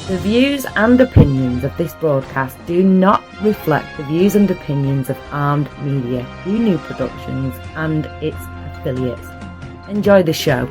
The views and opinions of this broadcast do not reflect the views and opinions of Armed Media, New Productions and its affiliates. Enjoy the show.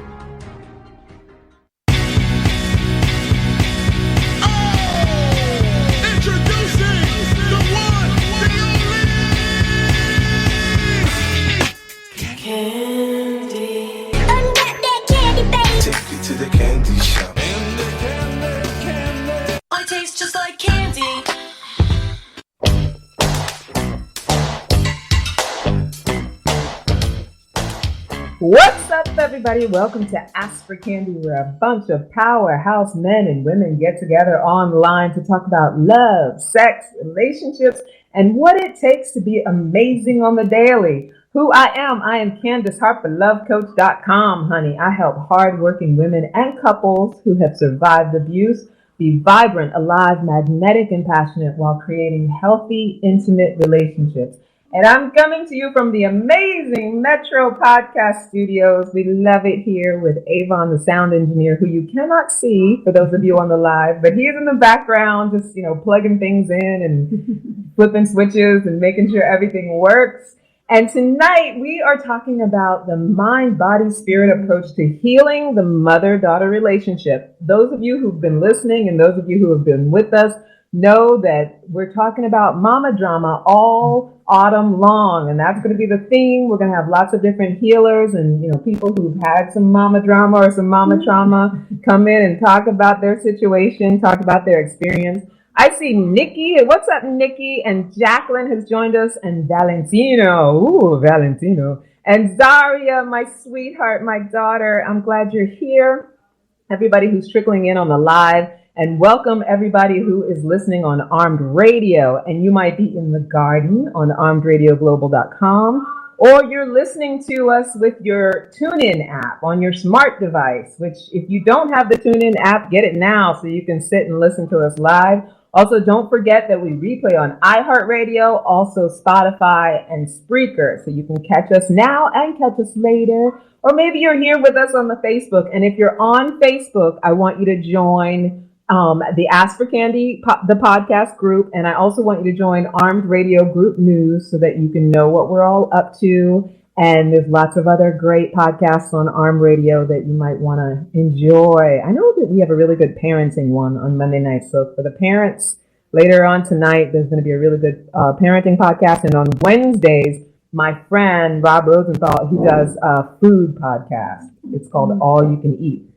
What's up, everybody? Welcome to Ask for Candy, where a bunch of powerhouse men and women get together online to talk about love, sex, relationships, and what it takes to be amazing on the daily. Who I am Candace Harper, lovecoach.com, honey. I help hardworking women and couples who have survived abuse be vibrant, alive, magnetic, and passionate while creating healthy, intimate relationships. And I'm coming to you from the amazing Metro Podcast Studios. We love it here with Avon, the sound engineer, who you cannot see for those of you on the live, but he is in the background, just, plugging things in and flipping switches and making sure everything works. And tonight we are talking about the mind, body, spirit approach to healing the mother-daughter relationship. Those of you who've been listening and those of you who have been with us know that we're talking about mama drama all autumn long, and that's going to be the theme. We're going to have lots of different healers and people who've had some mama drama or some mama trauma come in and talk about their situation, talk about their experience. I see Nikki. What's up, Nikki? And Jacqueline has joined us, and Valentino, and Zaria, my sweetheart, my daughter. I'm glad you're here. Everybody who's trickling in on the live. And welcome everybody who is listening on Armed Radio. And you might be in the garden on armedradioglobal.com, or you're listening to us with your TuneIn app on your smart device, which if you don't have the TuneIn app, get it now so you can sit and listen to us live. Also, don't forget that we replay on iHeartRadio, also Spotify and Spreaker. So you can catch us now and catch us later. Or maybe you're here with us on the Facebook. And if you're on Facebook, I want you to join the Ask for Candy, the podcast group, and I also want you to join Armed Radio Group News so that you can know what we're all up to. And there's lots of other great podcasts on Armed Radio that you might want to enjoy. I know that we have a really good parenting one on Monday nights. So for the parents, later on tonight, there's going to be a really good parenting podcast. And on Wednesdays, my friend Rob Rosenthal, he does a food podcast. It's called All You Can Eat.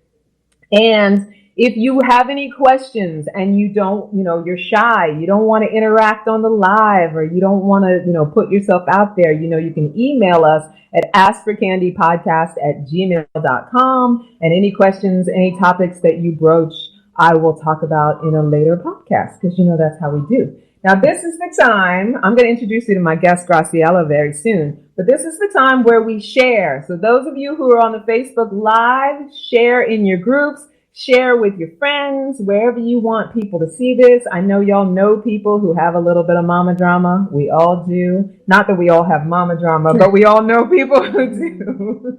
And if you have any questions and you don't, you're shy, you don't want to interact on the live, or you don't want to, put yourself out there, you can email us at askforcandypodcast@gmail.com. And any questions, any topics that you broach, I will talk about in a later podcast, because that's how we do. Now, this is the time, I'm going to introduce you to my guest, Graciela, very soon, but this is the time where we share. So those of you who are on the Facebook Live, share in your groups. Share with your friends, wherever you want people to see this. I know y'all know people who have a little bit of mama drama. We all do. Not that we all have mama drama, but we all know people who do.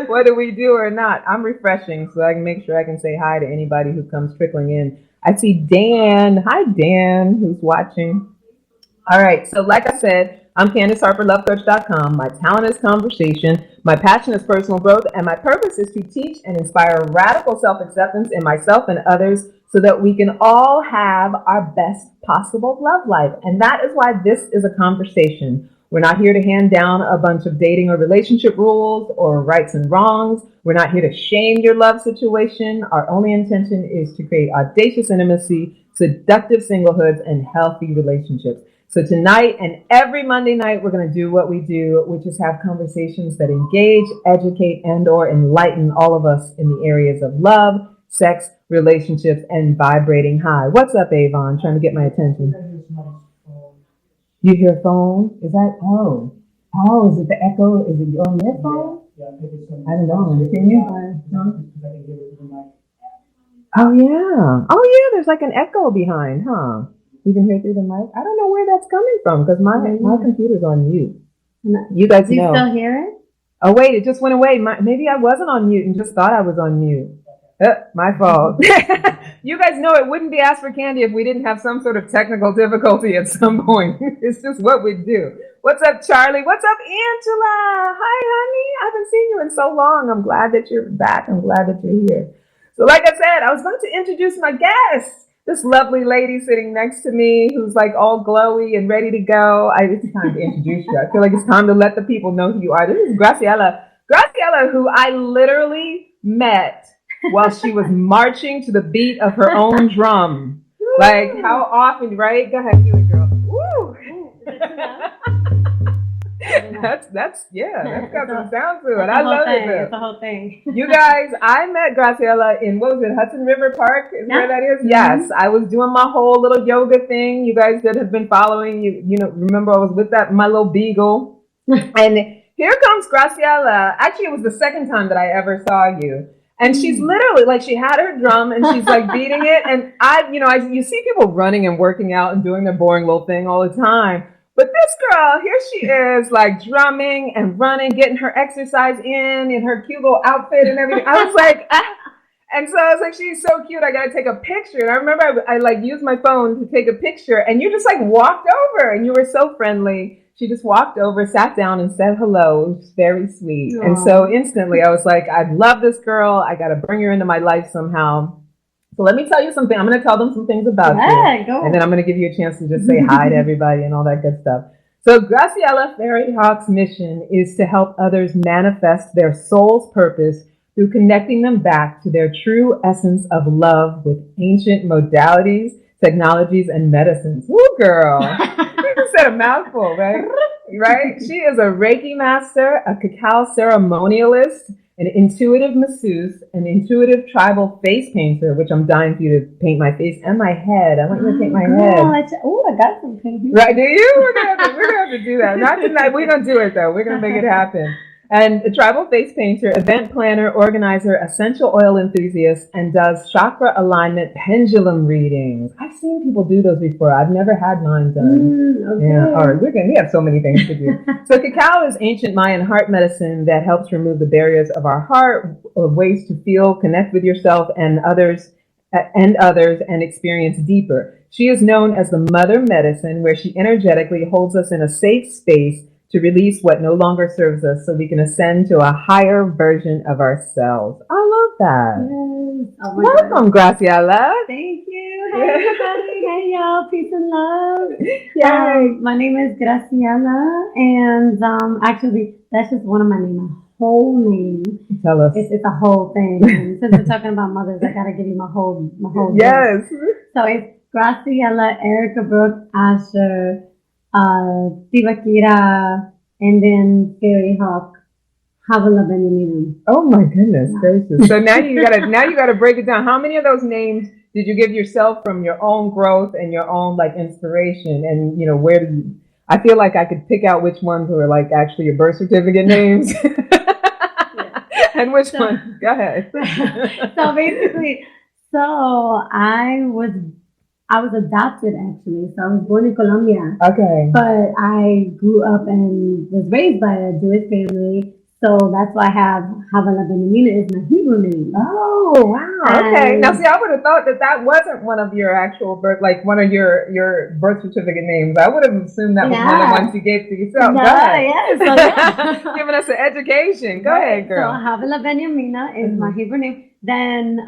Whether we do or not. I'm refreshing so I can make sure I can say hi to anybody who comes trickling in. I see Dan. Hi, Dan, who's watching. All right. So like I said, I'm Candace Harper, lovecoach.com. My talent is conversation. My passion is personal growth, and my purpose is to teach and inspire radical self-acceptance in myself and others so that we can all have our best possible love life. And that is why this is a conversation. We're not here to hand down a bunch of dating or relationship rules or rights and wrongs. We're not here to shame your love situation. Our only intention is to create audacious intimacy, seductive singlehoods, and healthy relationships. So tonight and every Monday night, we're going to do what we do, which is have conversations that engage, educate, and or enlighten all of us in the areas of love, sex, relationships, and vibrating high. What's up, Avon? Trying to get my attention. You hear a phone? Is that, is it the echo? Is it on your phone? I don't know. Can you? Oh, yeah, there's like an echo behind, huh? You can hear through the mic. I don't know where that's coming from because my computer's on mute. You guys know. Do you still hear it? Oh, wait, it just went away. Maybe I wasn't on mute and just thought I was on mute. My fault. You guys know it wouldn't be Ask for Candy if we didn't have some sort of technical difficulty at some point. It's just what we do. What's up, Charlie? What's up, Angela? Hi, honey. I haven't seen you in so long. I'm glad that you're back. I'm glad that you're here. So like I said, I was going to introduce my guest. This lovely lady sitting next to me who's like all glowy and ready to go. It's time to introduce you. I feel like it's time to let the people know who you are. This is Graciela. Graciela, who I literally met while she was marching to the beat of her own drum. Like, how often, right? Go ahead, do it, girl. Woo! That's got some sound to it. I love it. It's the whole thing. You guys, I met Graciela in, what was it, Hudson River Park? Is where that is? Mm-hmm. Yes, I was doing my whole little yoga thing. You guys that have been following, you know, remember I was with my little beagle. And here comes Graciela. Actually, it was the second time that I ever saw you. And she's literally like, she had her drum and she's like beating it. And you see people running and working out and doing their boring little thing all the time. But this girl, here she is, like drumming and running, getting her exercise in her cute little outfit and everything. I was like, and so I was like, she's so cute. I got to take a picture. And I remember I like used my phone to take a picture and you just like walked over and you were so friendly. She just walked over, sat down and said hello. It was very sweet. Aww. And so instantly I was like, I love this girl. I got to bring her into my life somehow. So let me tell you something. I'm going to tell them some things about you. Go. And then I'm going to give you a chance to just say hi to everybody and all that good stuff. So Graciela Fairy Hawk's mission is to help others manifest their soul's purpose through connecting them back to their true essence of love with ancient modalities, technologies, and medicines. Woo, girl. You just said a mouthful, right? Right? She is a Reiki master, a cacao ceremonialist, an intuitive masseuse, an intuitive tribal face painter, which I'm dying for you to paint my face and my head. I want you to paint my head. I got some paint. Right, do you? We're gonna have to do that. Not tonight. We're gonna do it though. We're gonna make it happen. And a tribal face painter, event planner, organizer, essential oil enthusiast, and does chakra alignment pendulum readings. I've seen people do those before. I've never had mine done. Okay. Yeah, or we have so many things to do. So cacao is ancient Mayan heart medicine that helps remove the barriers of our heart, ways to feel, connect with yourself and others, and experience deeper. She is known as the mother medicine, where she energetically holds us in a safe space to release what no longer serves us so we can ascend to a higher version of ourselves. I love that. Yes. Oh, welcome, Graciela. Thank you. Hey, everybody. Hey, y'all. Peace and love. Yay. My name is Graciela, and actually, that's just one of my names. My whole name. Tell us. It's a whole thing. And since we're talking about mothers, I got to give you my whole Yes. Name. So it's Graciela Erica Brooke Asher, Tivakira, and then Fairy Hawk, Havala Benjamin. Oh my goodness gracious! So now you gotta break it down. How many of those names did you give yourself from your own growth and your own like inspiration? And you know, where do you? I feel like I could pick out which ones were like actually your birth certificate names, and which one. Go ahead. So basically, I was adopted actually, so I was born in Colombia. Okay. But I grew up and was raised by a Jewish family, so that's why I have Havala Benjamina is my Hebrew name. Oh, wow. Okay. Now, see, I would have thought that wasn't one of your actual birth, like one of your birth certificate names. I would have assumed that was one of the ones you gave to yourself. No, Go ahead. yes. So giving us an education. Go ahead, girl. So Havala Benjamina is my Hebrew name. Then,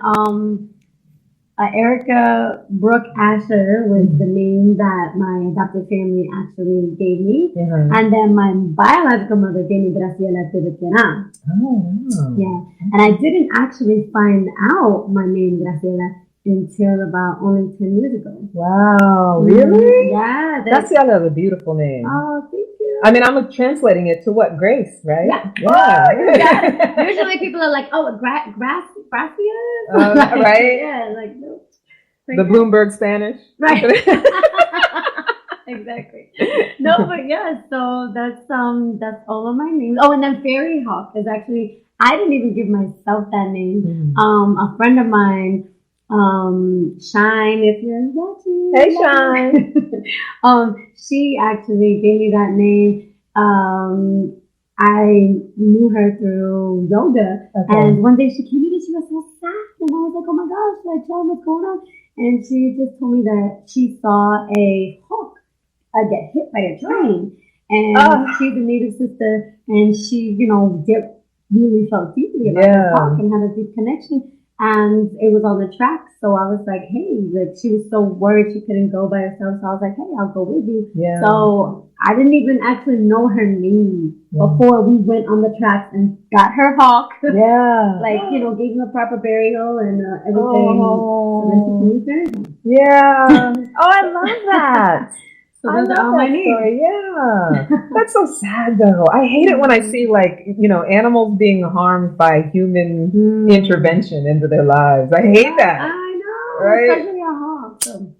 Erica Brooke Asher was the name that my adopted family actually gave me. Mm-hmm. And then my biological mother gave me Graciela Tivakira. Oh, wow. Yeah. And I didn't actually find out my name Graciela until about only 10 years ago. Wow. Really? Yeah. Graciela is a beautiful name. Oh, thank you. I mean, I'm translating it to what? Grace, right? Yeah. Usually people are like, oh, Gracia? Right? Yeah, like, no. The Bloomberg Spanish. Right. Exactly. No, but yeah, so that's all of my names. Oh, and then Fairy Hawk is actually, I didn't even give myself that name. A friend of mine, Shine, if you're watching. Hey, Shine. She actually gave me that name. I knew her through yoga, and one day she came in and she was so sad and I was like, oh my gosh, like, Chad, what's going on? And she just told me that she saw a hawk get hit by a train. And she's a Native sister, and she, really felt deeply about this hawk and had a deep connection. And it was on the track, so I was like, hey, like, she was so worried she couldn't go by herself, so I was like, hey, I'll go with you. Yeah. So I didn't even actually know her name before we went on the tracks and got her hawk. Yeah. Like, gave him a proper burial and everything. Yeah. Oh, I love that. So those are all my names. Yeah. That's so sad though. I hate it when I see animals being harmed by human intervention into their lives. I hate that. I know. Right? Especially a hawk. So,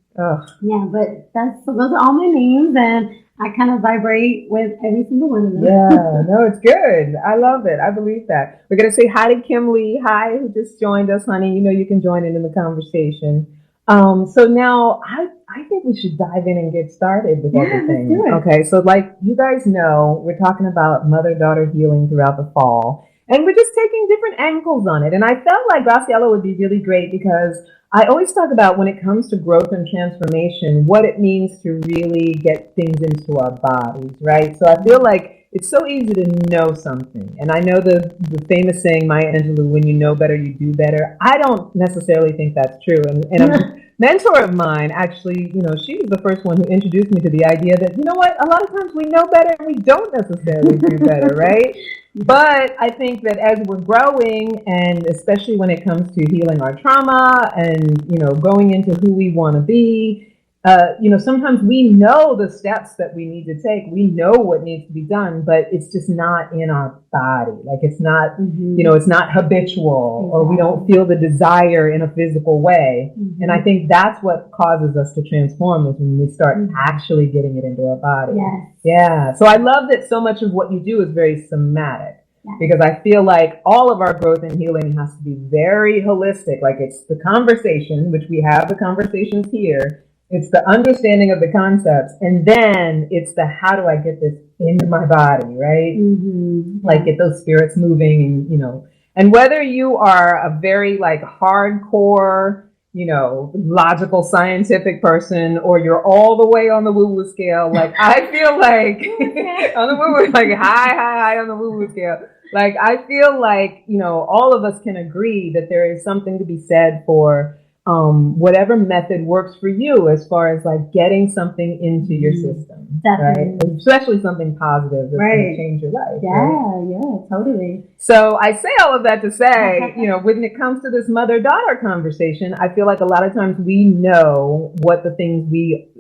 yeah, but those are all my names, and I kind of vibrate with every single one of them. Yeah, no, it's good. I love it. I believe that. We're going to say hi to Kim Lee. Hi, who just joined us, honey. You can join in the conversation. So now I think we should dive in and get started with everything. Let's do it. Okay, so like you guys know, we're talking about mother-daughter healing throughout the fall, and we're just taking different angles on it. And I felt like Graciela would be really great because I always talk about when it comes to growth and transformation, what it means to really get things into our bodies, right? So I feel like it's so easy to know something. And I know the famous saying, Maya Angelou, when you know better, you do better. I don't necessarily think that's true. And a mentor of mine, actually, she was the first one who introduced me to the idea that, a lot of times we know better and we don't necessarily do better, right? But I think that as we're growing, and especially when it comes to healing our trauma and, going into who we want to be, sometimes we know the steps that we need to take. We know what needs to be done, but it's just not in our body. Like it's not, it's not habitual, or we don't feel the desire in a physical way. And I think that's what causes us to transform, is when we start actually getting it into our body. Yes. Yeah. So I love that so much of what you do is very somatic. Because I feel like all of our growth and healing has to be very holistic. Like it's the conversation, which we have the conversations here. It's the understanding of the concepts, and then it's the how do I get this into my body, right? Like get those spirits moving, and and whether you are a very like hardcore, logical scientific person, or you're all the way on the woo-woo scale, like I feel like on the woo-woo, like high on the woo-woo scale. Like I feel like, all of us can agree that there is something to be said for whatever method works for you as far as like getting something into your system. Definitely. Right? Especially something positive that's going to change your life. Yeah, totally. So I say all of that to say, when it comes to this mother-daughter conversation, I feel like a lot of times we know what the things we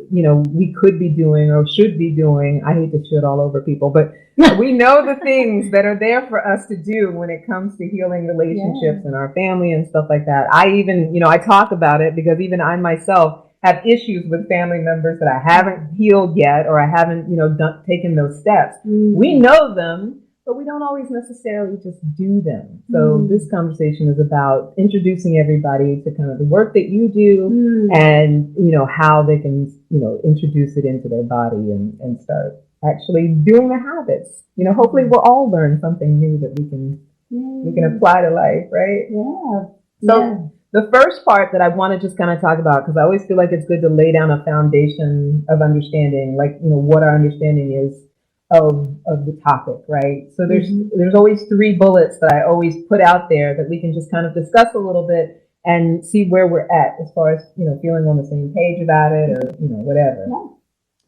could be doing or should be doing. I hate to shit all over people, but we know the things that are there for us to do when it comes to healing relationships in our family and stuff like that. I even, I talk about it because even I myself have issues with family members that I haven't healed yet, or I haven't, taken those steps. We know them, but we don't always necessarily just do them. So this conversation is about introducing everybody to kind of the work that you do and, how they can, introduce it into their body and start actually doing the habits. Hopefully we'll all learn something new that we can apply to life, right? So the first part that I want to just kind of talk about, because I always feel like it's good to lay down a foundation of understanding, like, what our understanding is of the topic, right? So there's always 3 bullets that I always put out there that we can just kind of discuss a little bit and see where we're at as far as, feeling on the same page about it, or, whatever.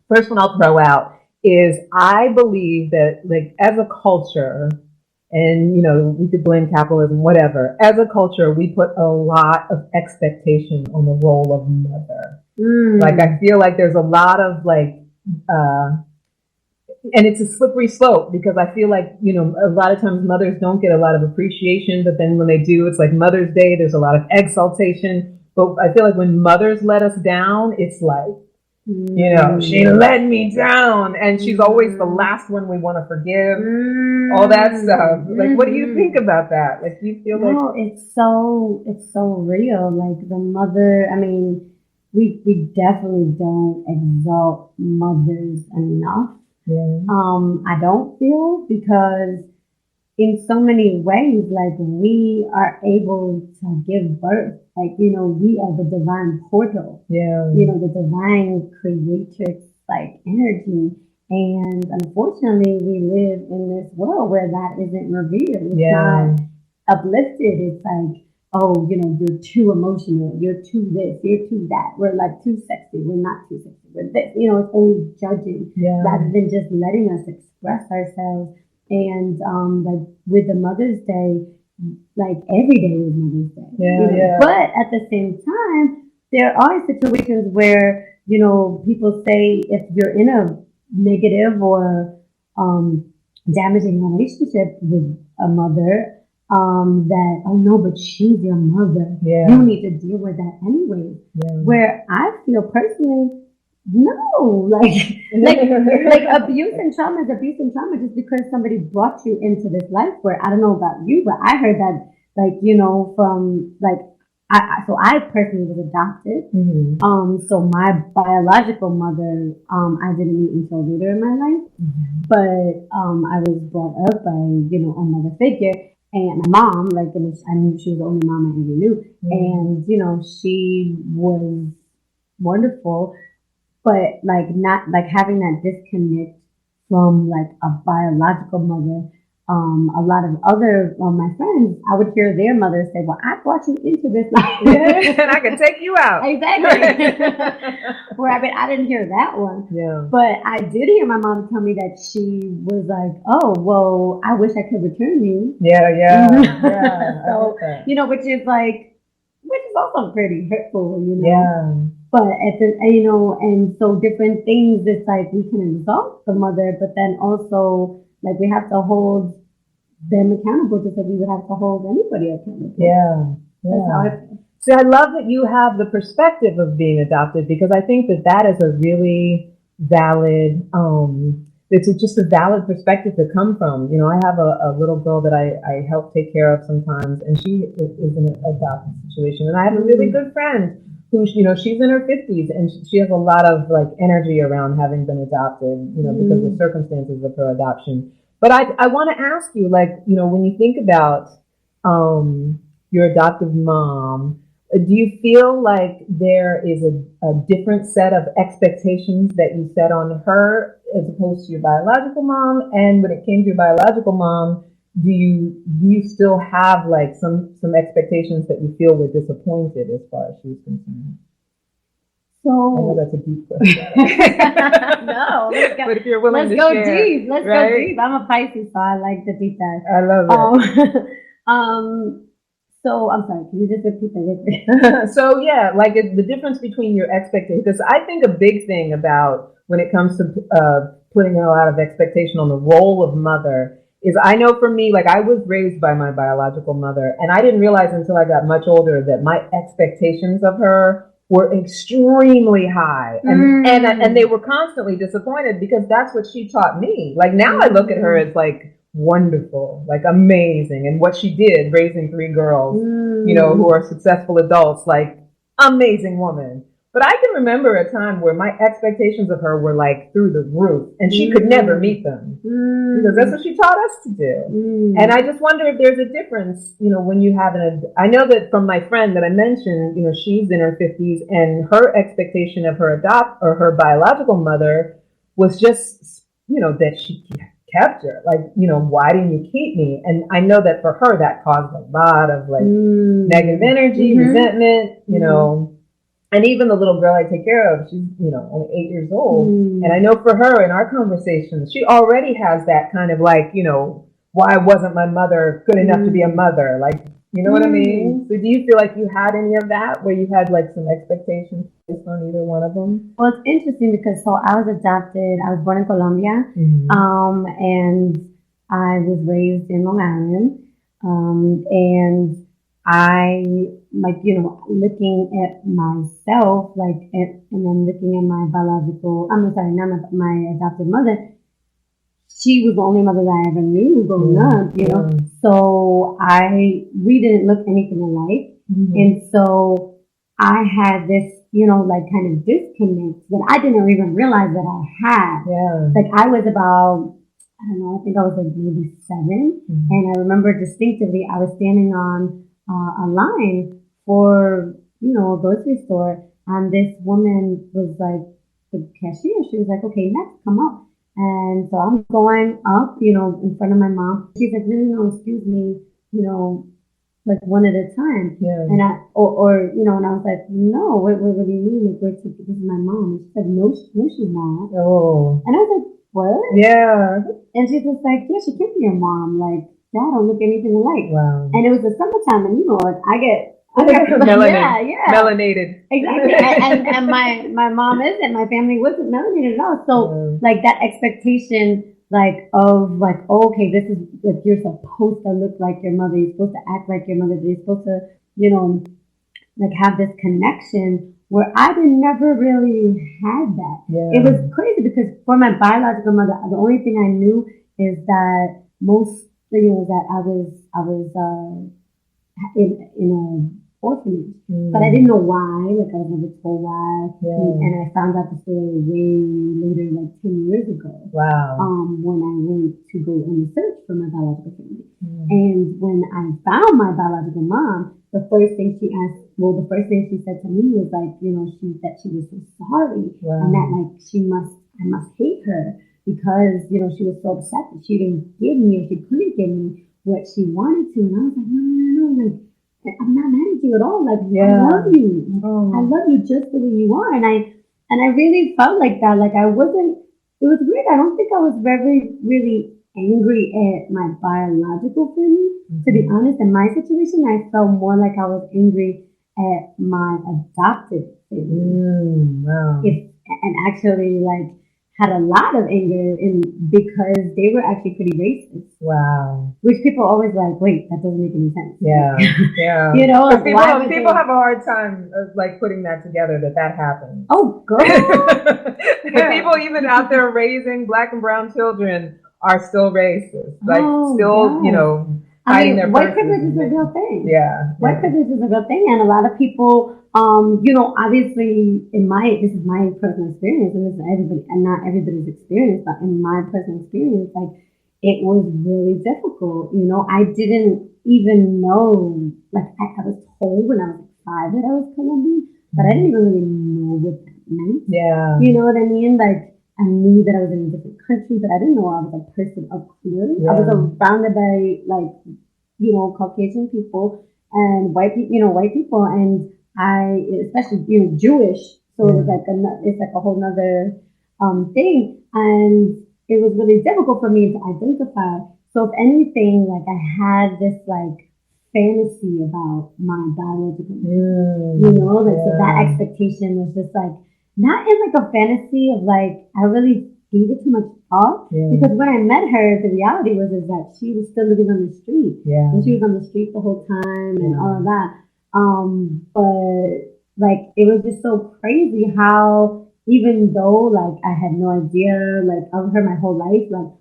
First one I'll throw out is I believe that, like, as a culture, and, we could blame capitalism, whatever, as a culture, we put a lot of expectation on the role of mother. Like, I feel like there's a lot of, like, and it's a slippery slope, because I feel like, a lot of times mothers don't get a lot of appreciation, but then when they do, it's like Mother's Day, there's a lot of exaltation. But I feel like when mothers let us down, it's like, she let me down, and she's always the last one we want to forgive, all that stuff. Like, what do you think about that? Like, do you feel like... No, it's so real. Like, the mother, I mean, we definitely don't exalt mothers enough. I don't feel, because in so many ways, like we are able to give birth. Like, we are the divine portal. Yeah. The divine creatrix like energy. And unfortunately, we live in this world where that isn't revered. It's not uplifted. It's like, oh, you're too emotional. You're too this. You're too that. We're like too sexy. We're not too sexy. We're this. It's only judging rather than just letting us express ourselves. And like with the Mother's Day, like every day is Mother's Day. But at the same time, there are situations where people say if you're in a negative or damaging relationship with a mother, that, oh no, but she's your mother. You need to deal with that anyway. Where I feel personally, no, like abuse and trauma is abuse and trauma just because somebody brought you into this life where, I don't know about you, but I heard that, like, from like, I personally was adopted. So my biological mother, I didn't meet until later in my life, but I was brought up by, a mother figure. And my mom, like, I knew she was the only mom I ever knew. And, she was wonderful, but like not like having that disconnect from like a biological mother. A lot of other my friends, I would hear their mothers say, "Well, I brought you into this life, and I can take you out." Exactly. Where I didn't hear that one. But I did hear my mom tell me that she was like, "Oh, well, I wish I could return you." So which is also pretty hurtful, But at the, and so different things, it's like we can exalt the mother, but then also like we have to hold them accountable just like we would have to hold anybody accountable. That's how I feel. So I love that you have the perspective of being adopted, because I think that is a really valid, it's just a valid perspective to come from. I have a little girl that I help take care of sometimes, and she is in an adopted situation. And I have a really good friend who, she's in her 50s, and she has a lot of like energy around having been adopted, because of the circumstances of her adoption. But I want to ask you, like, when you think about your adoptive mom, do you feel like there is a different set of expectations that you set on her as opposed to your biological mom? And when it came to your biological mom, do you still have like some expectations that you feel were disappointed as far as she was concerned? So I know that's a deep question. No, but if you're willing to share, let's go deep. I'm a Pisces, so I like the deep dive. I love it. So I'm sorry, can you just repeat that? So yeah, like the difference between your expectations, because I think a big thing about when it comes to putting a lot of expectation on the role of mother is, I know for me, like I was raised by my biological mother, and I didn't realize until I got much older that my expectations of her were extremely high, and they were constantly disappointed because that's what she taught me. Like now I look at her as like wonderful, like amazing, and what she did raising 3 girls, who are successful adults, like amazing woman. But I can remember a time where my expectations of her were like through the roof, and she could never meet them because that's what she taught us to do. And I just wonder if there's a difference, when you have I know that from my friend that I mentioned, she's in her 50s, and her expectation of her her biological mother was just, that she kept her, like, why didn't you keep me? And I know that for her that caused a lot of like negative energy, resentment, and even the little girl I take care of, she's, only 8 years old. And I know for her in our conversations, she already has that kind of like, why wasn't my mother good enough to be a mother? Like, you know what I mean? So do you feel like you had any of that, where you had like some expectations based on either one of them? Well, it's interesting because I was adopted. I was born in Colombia, and I was raised in Long Island, and I, like, looking at myself, like, and then looking at my biological, not my adopted mother, she was the only mother that I ever knew growing up, So we didn't look anything alike. And so I had this, like kind of disconnect that I didn't even realize that I had. Like I was about I don't know, I think I was like maybe 7. And I remember distinctively, I was standing on a line for, a grocery store. And this woman was like, the cashier, she was like, okay, next, come up. And so I'm going up, in front of my mom. She's like, no, no, no, excuse me, like one at a time. Yeah. And and I was like, no, what do you mean? Like, this is my mom. She said, no, she's not. Oh. And I was like, what? Yeah. And she's just like, yeah, she can't be your mom. Like, y'all don't look anything alike. Wow. And it was the summertime, and like, I get Melanin. yeah, Melanated. exactly. and my mom isn't. My family wasn't melanated at all. So like that expectation, like of like, oh, okay, this is like you're supposed to look like your mother. You're supposed to act like your mother. You're supposed to, like have this connection where I never really had that. Yeah. It was crazy because for my biological mother, the only thing I knew is that that I was in a orphanage, but I didn't know why. Like I was never told why, and I found out the story way later, like 10 years ago. Wow. When I went to go on the search for my biological family, and when I found my biological mom, the first thing she said to me was like, she was so sorry, and that like I must hate her because she was so upset that she didn't give me or she couldn't give me what she wanted to, and I was like, no, like. I'm not mad at you at all. Like, I love you. I love you just the way you are. And I really felt like that. Like I wasn't, it was weird. I don't think I was very, really angry at my biological family. To be honest, in my situation, I felt more like I was angry at my adopted family. Wow. And actually like had a lot of anger because they were actually pretty racist. Wow. Which people always like, wait, that doesn't make any sense. Yeah. Yeah. Like, people have a hard time of like putting that together that happened. Oh, girl. People even out there raising Black and brown children are still racist. Like still, hiding their white privilege is a real thing. Yeah. White privilege is a real thing. And a lot of people, obviously this is my personal experience and this is not everybody's experience, but in my personal experience, like it was really difficult. I didn't even know, like I was told when I was 5 that I was Colombian, but I didn't even really know what that meant. Yeah. You know what I mean? Like I knew that I was in a different country, but I didn't know I was a person of color. Yeah. I was surrounded by like, Caucasian people and white people, and I, especially, Jewish. So it was like it's like a whole nother thing, and it was really difficult for me to identify. So if anything, like I had this like fantasy about my biological, so that expectation was just like not in like a fantasy of like I really gave it too much up, because when I met her, the reality was that she was still living on the street, and she was on the street the whole time and all of that. But like it was just so crazy how even though like I had no idea like of her my whole life, like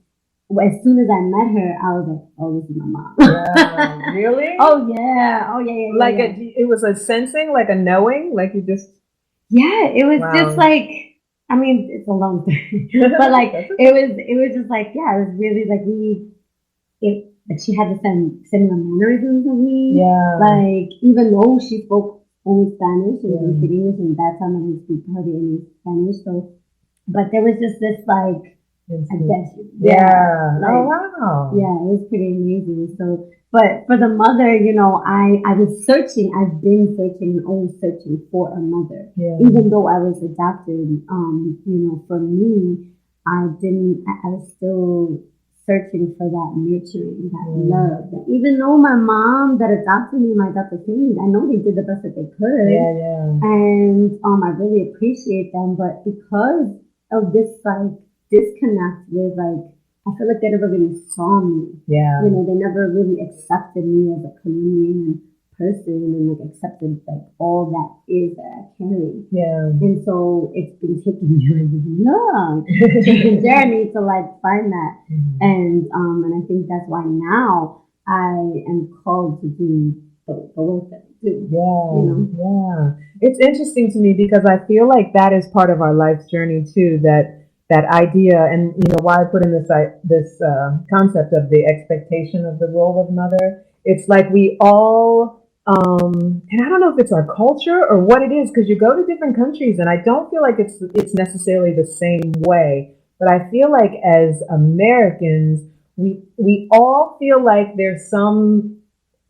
as soon as I met her, I was like, oh, this is my mom. Yeah, really? Oh yeah. Like it was a sensing, like a knowing, like you just. Yeah, it was just like. I mean, it's a long thing, but like it was just like, yeah, it was really like like she had the similar mannerisms of me. Yeah. Like even though she spoke only Spanish and didn't speak English, and that time I didn't speak hardly any Spanish, so but there was just this like adventure. Yeah. Like, oh wow. Yeah, it was pretty amazing. So. But for the mother, I was searching. I've been searching and always searching for a mother. Yeah. Even though I was adopted, for me, I was still searching for that nurturing, that love. Even though my mom that adopted me, my adopted family, I know they did the best that they could. Yeah. And I really appreciate them. But because of this like disconnect with like, I feel like they never really saw me. Yeah. They never really accepted me as a Colombian person and like accepted like all that is that I carry. Yeah. And so it's been taking me a long journey to like find that. And I think that's why now I am called to do the work that I do. Yeah. Yeah. It's interesting to me because I feel like that is part of our life's journey too, that that idea, and why I put in this concept of the expectation of the role of mother. It's like we all, and I don't know if it's our culture or what it is, because you go to different countries, and I don't feel like it's necessarily the same way. But I feel like as Americans, we all feel like there's some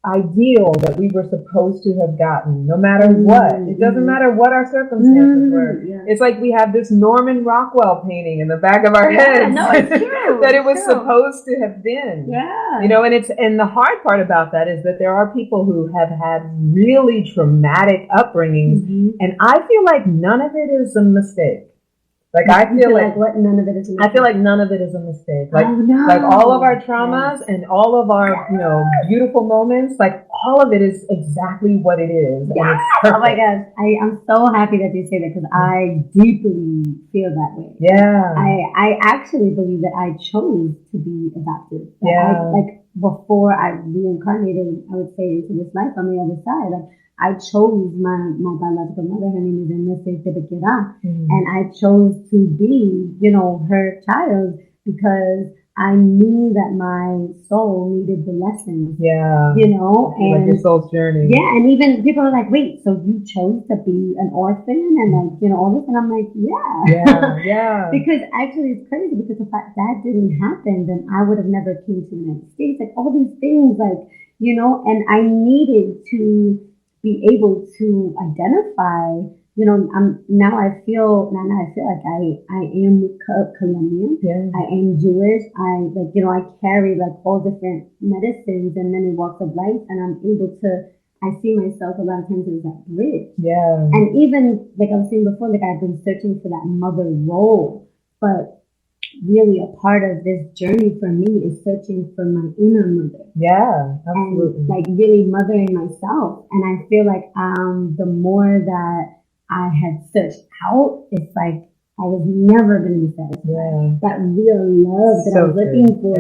ideal that we were supposed to have gotten, no matter what. It doesn't matter what our circumstances were. Yeah. It's like we have this Norman Rockwell painting in the back of our heads no, it's true. that it was supposed to have been. Yeah. And the hard part about that is that there are people who have had really traumatic upbringings, and I feel like none of it is a mistake. Like I feel like none of it is a mistake. I feel like none of it is a mistake. Like like all of our traumas and all of our beautiful moments, like all of it is exactly what it is. Yes. And it's perfect. Oh my gosh, I'm so happy that you say that, because I deeply feel that way. Yeah. I actually believe that I chose to be adopted. Yeah. Like before I reincarnated, I would say, into this life on the other side. Like I chose my biological mother. Her name is Ernest Bequera, and I chose to be, her child, because I knew that my soul needed the lessons. Yeah. And like your soul's journey. Yeah, and even people are like, "Wait, so you chose to be an orphan and all this?" And I'm like, Yeah. Because actually, it's crazy, because if that didn't happen, then I would have never came to the United States. Like all these things, and I needed to be able to identify, now I feel like I am Colombian. Yeah. I am Jewish. I carry like all different medicines and many walks of life, and I'm able to, I see myself a lot of times as that bridge. Yeah. And even like I was saying before, like I've been searching for that mother role, but really a part of this journey for me is searching for my inner mother. Yeah, absolutely. And like really mothering myself. And I feel like the more that I had searched out, it's like I was never going to be satisfied. Yeah. That real love that I was looking for,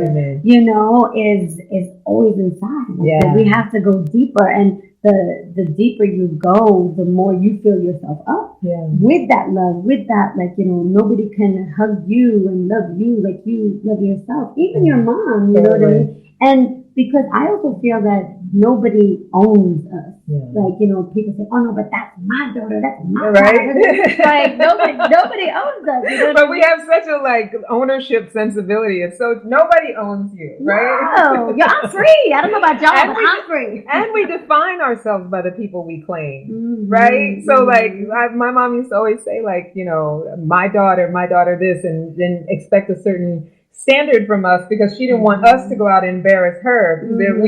is always inside. Like, we have to go deeper, and the deeper you go, the more you fill yourself up with that love, with that, nobody can hug you and love you like you love yourself, even your mom, you know what I mean? And because I also feel that nobody owns us. Yeah. Like, people say, "Oh no, but that's my daughter, that's my daughter." Like nobody owns us. But we have such a ownership sensibility. It's so nobody owns you, right? No, I'm free. I don't know about y'all, but I'm free. And we define ourselves by the people we claim, right? So my mom used to always say, my daughter this, and then expect a certain standard from us, because she didn't want us to go out and embarrass her.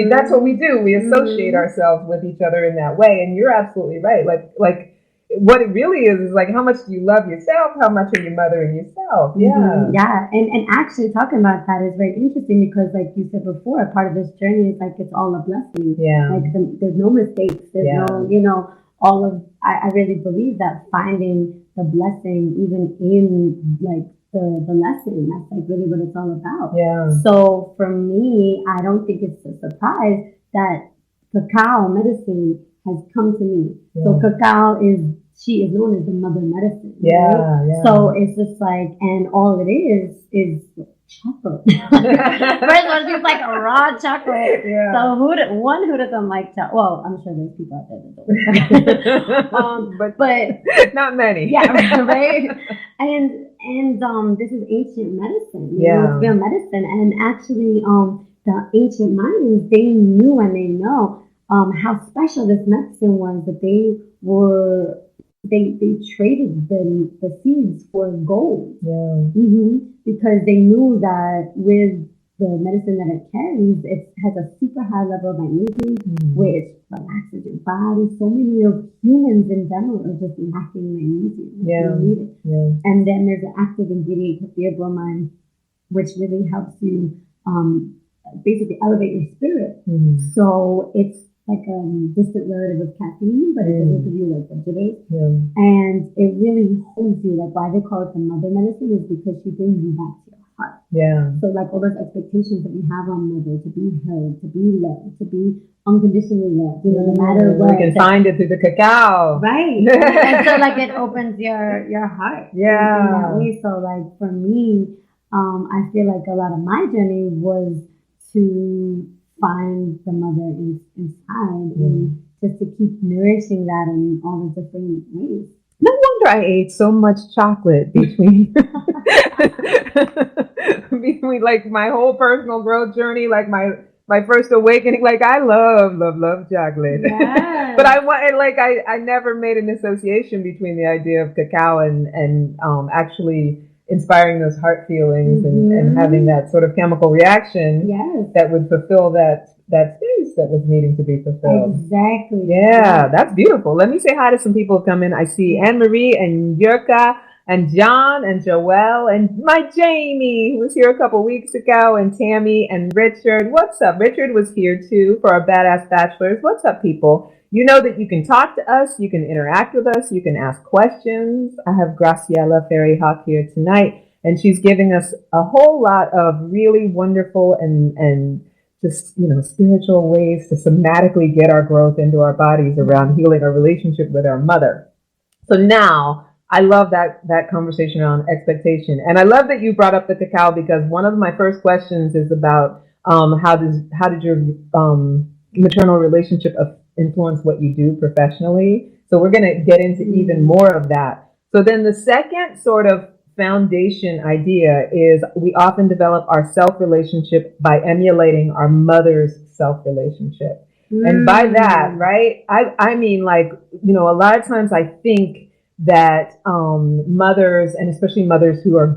That's what we do. We associate ourselves with each other in that way. And you're absolutely right. Like what it really is like, how much do you love yourself? How much are you mothering yourself? Yeah. Yeah. And actually talking about that is very interesting, because like you said before, part of this journey is like, it's all a blessing. Yeah. Like there's no mistakes. There's no, all of, I really believe that finding the blessing even in like the lesson, that's like really what it's all about. Yeah. So for me, I don't think it's a surprise that cacao medicine has come to me. Yeah. So cacao she is known as the mother medicine. Yeah, right? Yeah. So it's just like, and all it is chocolate. First one is like a raw chocolate. Yeah. So who doesn't like chocolate? Well, I'm sure there's people out there that don't. But not many. Yeah, right. And this is ancient medicine. It's real medicine. And actually, the ancient Mayans, they knew and they know how special this medicine was, that they traded the seeds for gold. Yeah. Because they knew that with the medicine that it carries, it has a super high level of magnesium, which relaxes your body. So many of humans in general are just lacking magnesium. Yeah. And then there's an active ingredient, theobromine, which really helps you basically elevate your spirit. So it's like a distant relative of caffeine, but it doesn't give you like a headache. And it really holds you. Like why they call it the mother medicine is because she brings you back to your heart. Yeah. So like all those expectations that we have on mother, to be heard, to be loved, to be unconditionally loved, you know, no matter what. We can find it through the cacao. Right. And so like it opens your heart. Yeah. In that way. So like for me, I feel like a lot of my journey was to find the mother inside and just to keep nourishing that in all the different ways. No wonder I ate so much chocolate between between like my whole personal growth journey, like my first awakening. Like I love chocolate. Yes. But I never made an association between the idea of cacao and actually inspiring those heart feelings and having that sort of chemical reaction that would fulfill that space that was needing to be fulfilled. Exactly. Yeah, that's beautiful. Let me say hi to some people who come in. I see Anne Marie and Yurka and John and Joelle and my Jamie, who was here a couple weeks ago, and Tammy and Richard. What's up? Richard was here too for our Badass Bachelors. What's up, people? You know that you can talk to us, you can interact with us, you can ask questions. I have Graciela Fairy Hawk here tonight, and she's giving us a whole lot of really wonderful and just, you know, spiritual ways to somatically get our growth into our bodies around healing our relationship with our mother. So now I love that conversation on expectation. And I love that you brought up the cacao, because one of my first questions is about how did your maternal relationship influence what you do professionally? So we're going to get into even more of that. So then the second sort of foundation idea is we often develop our self-relationship by emulating our mother's self-relationship. And by that, right, I mean, like, you know, a lot of times I think that mothers, and especially mothers who are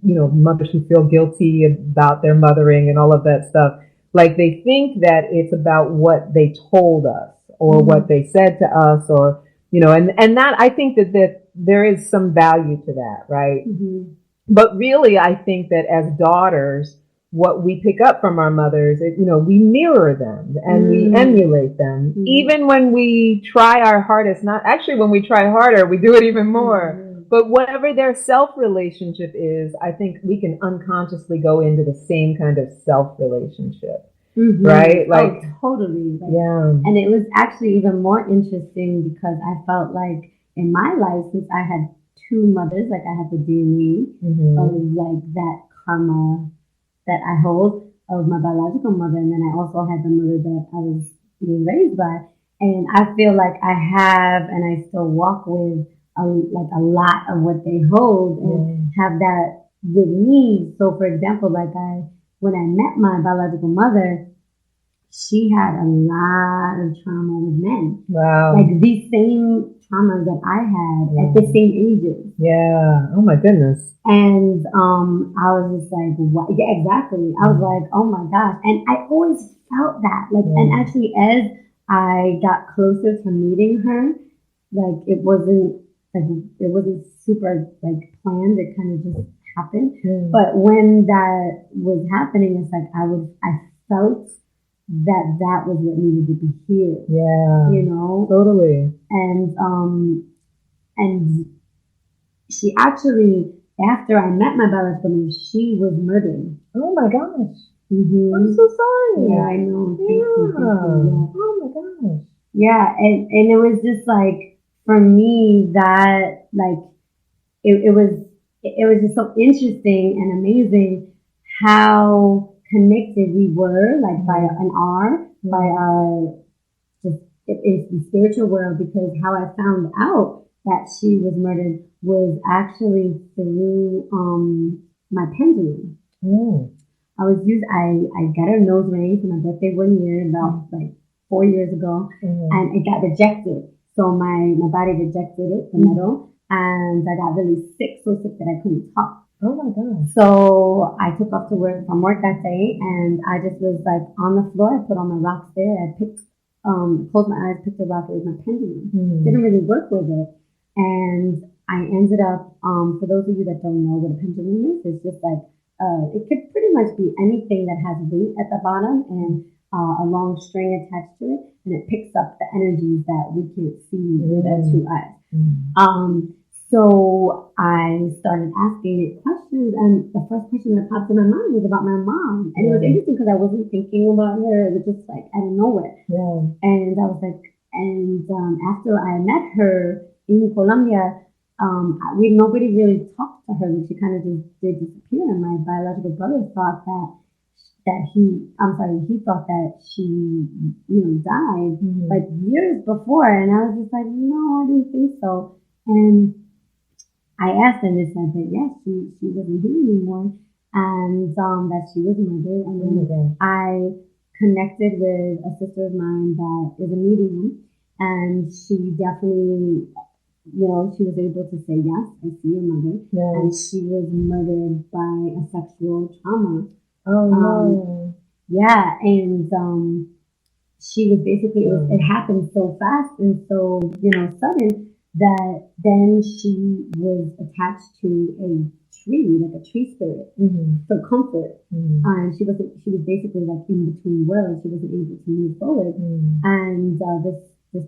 mothers who feel guilty about their mothering and all of that stuff, like they think that it's about what they told us or what they said to us, or, you know, and that I think that there is some value to that, right? But really, I think that as daughters, what we pick up from our mothers, you know, we mirror them and we emulate them, even when we try our hardest. Not actually, when we try harder, we do it even more. But whatever their self-relationship is, I think we can unconsciously go into the same kind of self-relationship. Right? Like, totally. Like, yeah. And it was actually even more interesting because I felt like in my life, since I had two mothers, like I had the DNA of like that karma that I hold of my biological mother, and then I also had the mother that I was being raised by. And I feel like I have, and I still walk with a lot of what they hold and have that with me. So for example, like when I met my biological mother, she had a lot of trauma with men. Wow. Like these same traumas that I had at the same ages. Yeah. Oh my goodness. And I was just like, what? Yeah, exactly. I was like, oh my gosh. And I always felt that. Like, and actually as I got closer to meeting her, like it wasn't super like planned. It kind of just happened. But when that was happening, it's like I felt that was what needed to be healed. Yeah. You know? Totally. And she actually, after I met my biological mother, she was murdered. Oh my gosh. I'm so sorry. Yeah, I know. Thank you. Oh my gosh. Yeah, and it was just like, for me, that like it was just so interesting and amazing how connected we were, like by our just in the spiritual world, because how I found out that she was murdered was actually through my pendulum. I got a nose ring for my birthday one year, about like 4 years ago, and it got rejected. So my body rejected it, the metal, and I got really sick, so sick that I couldn't talk. Oh my God. So I took off from work that day, and I just was like on the floor. I put all my rocks there. I closed my eyes, picked a rock. It was my pendulum. Didn't really work with it. And I ended up, for those of you that don't know what a pendulum is, it's just like, it could pretty much be anything that has weight at the bottom and a long string attached to it, and it picks up the energies that we can't see with our two eyes. So I started asking it questions, and the first question that popped in my mind was about my mom. And it was interesting because I wasn't thinking about her. It was just like out of nowhere. Yeah. And I was like, and after I met her in Colombia, nobody really talked to her. And she kind of just did disappear. And my biological brother thought he thought that she, died like years before. And I was just like, no, I didn't think so. And I asked her, and they said that yes, she wasn't here anymore, and that she was murdered. And then I connected with a sister of mine that is a medium, and she definitely, she was able to say yes, I see your mother, and she was murdered by a sexual trauma. Oh no! Yeah, and she was basically it happened so fast and so sudden that then she was attached to a tree, like a tree spirit, for comfort. And she was basically like in between worlds. She wasn't able to move forward. And this